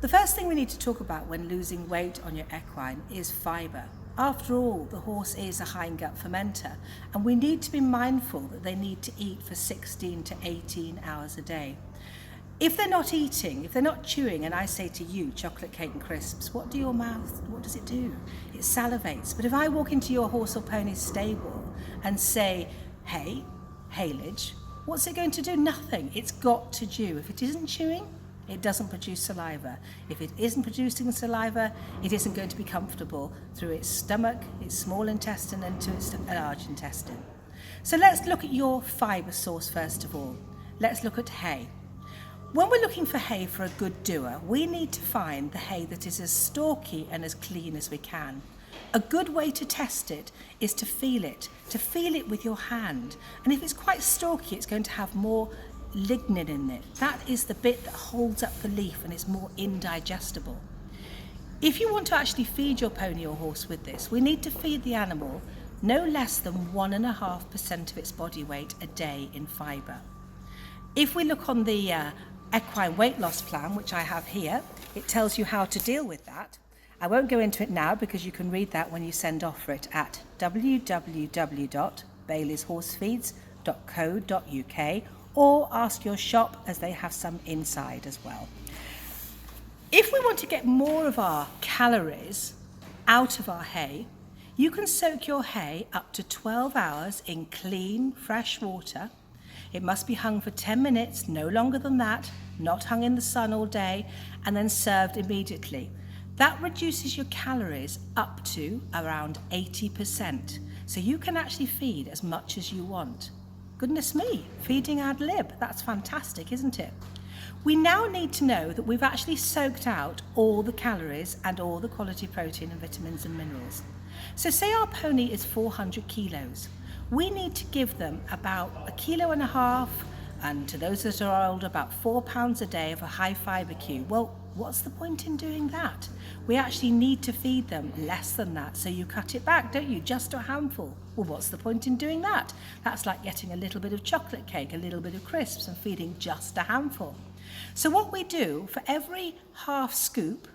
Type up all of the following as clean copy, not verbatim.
The first thing we need to talk about when losing weight on your equine is fibre. After all, the horse is a hindgut fermenter, and we need to be mindful that they need to eat for 16 to 18 hours a day. If they're not eating, if they're not chewing, and I say to you, chocolate cake and crisps, what does it do? It salivates. But if I walk into your horse or pony's stable and say, hey, haylage, what's it going to do? Nothing. It's got to chew. If it isn't chewing, it doesn't produce saliva. If it isn't producing saliva, it isn't going to be comfortable through its stomach, its small intestine, and to its large intestine. So let's look at your fibre source first of all. Let's look at hay. When we're looking for hay for a good doer, we need to find the hay that is as stalky and as clean as we can. A good way to test it is to feel it with your hand. And if it's quite stalky, it's going to have more lignin in it. That is the bit that holds up the leaf and is more indigestible. If you want to actually feed your pony or horse with this, we need to feed the animal no less than 1.5% of its body weight a day in fibre. If we look on the equine weight loss plan, which I have here, it tells you how to deal with that. I won't go into it now because you can read that when you send off for it at www.baileyshhorsefeeds.co.uk or ask your shop, as they have some inside as well. If we want to get more of our calories out of our hay, you can soak your hay up to 12 hours in clean, fresh water. It must be hung for 10 minutes, no longer than that, not hung in the sun all day, and then served immediately. That reduces your calories up to around 80%. So you can actually feed as much as you want. Goodness me, feeding ad lib, that's fantastic, isn't it? We now need to know that we've actually soaked out all the calories and all the quality protein and vitamins and minerals. So say our pony is 400 kilos. We need to give them about 1.5 kilos, and to those that are older, about 4 pounds a day of a high fibre cube. Well, what's the point in doing that? We actually need to feed them less than that. So you cut it back, don't you? Just a handful. Well, what's the point in doing that? That's like getting a little bit of chocolate cake, a little bit of crisps, and feeding just a handful. So what we do, for every half scoop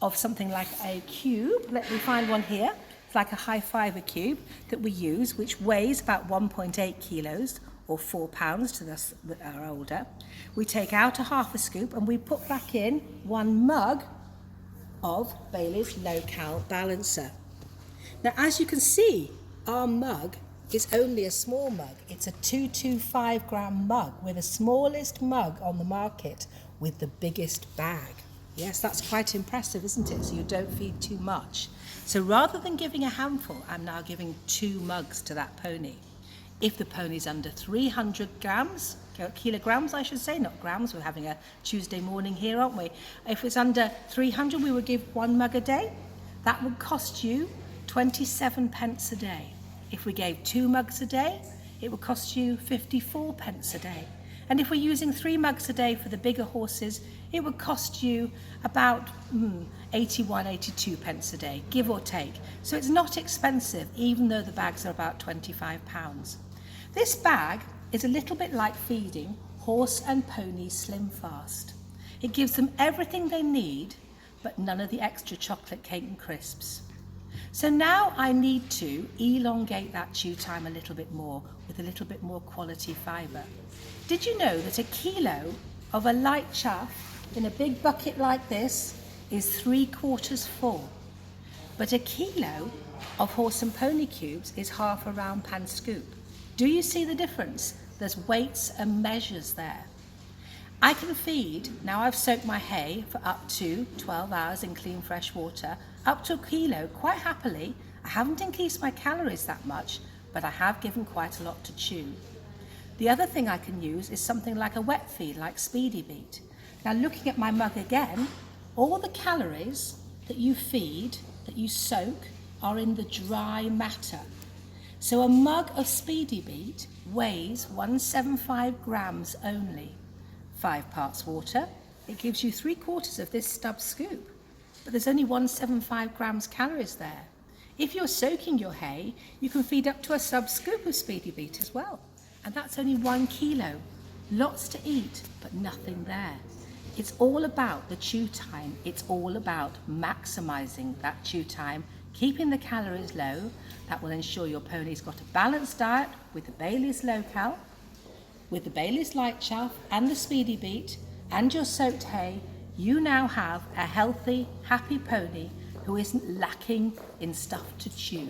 of something like a cube, let me find one here, like a high fibre cube that we use, which weighs about 1.8 kilos or 4 pounds to those that are older. We take out a half a scoop and we put back in 1 mug of Bailey's Low-Cal Balancer. Now, as you can see, our mug is only a small mug. It's a 225 gram mug. We're the smallest mug on the market with the biggest bag. Yes, that's quite impressive, isn't it? So you don't feed too much. So rather than giving a handful, I'm now giving 2 mugs to that pony. If the pony's under 300 kilograms, I should say, not grams, we're having a Tuesday morning here, aren't we? If it's under 300, we would give 1 mug a day. That would cost you 27 pence a day. If we gave 2 mugs a day, it would cost you 54 pence a day. And if we're using 3 mugs a day for the bigger horses, it would cost you about 81, 82 pence a day, give or take. So it's not expensive, even though the bags are about 25 pounds. This bag is a little bit like feeding horse and pony Slim Fast. It gives them everything they need, but none of the extra chocolate cake and crisps. So now I need to elongate that chew time a little bit more with a little bit more quality fibre. Did you know that 1 kilo of a light chaff in a big bucket like this is 3/4 full? But 1 kilo of horse and pony cubes is half a round pan scoop. Do you see the difference? There's weights and measures there. I can feed, now I've soaked my hay for up to 12 hours in clean fresh water, up to 1 kilo quite happily. I haven't increased my calories that much, but I have given quite a lot to chew. The other thing I can use is something like a wet feed, like Speedy Beat. Now looking at my mug again, all the calories that you feed, that you soak, are in the dry matter. So a mug of Speedy Beat weighs 175 grams only. 5 parts water, it gives you 3/4 of this stub scoop, but there's only 175 grams calories there. If you're soaking your hay, you can feed up to a sub scoop of Speedy Beat as well, and that's only 1 kilo. Lots to eat, but nothing there. It's all about the chew time. It's all about maximising that chew time, keeping the calories low. That will ensure your pony's got a balanced diet with the Bailey's Low Cal, with the Bailey's Light Chaff and the Speedy Beat and your soaked hay. You now have a healthy, happy pony who isn't lacking in stuff to chew.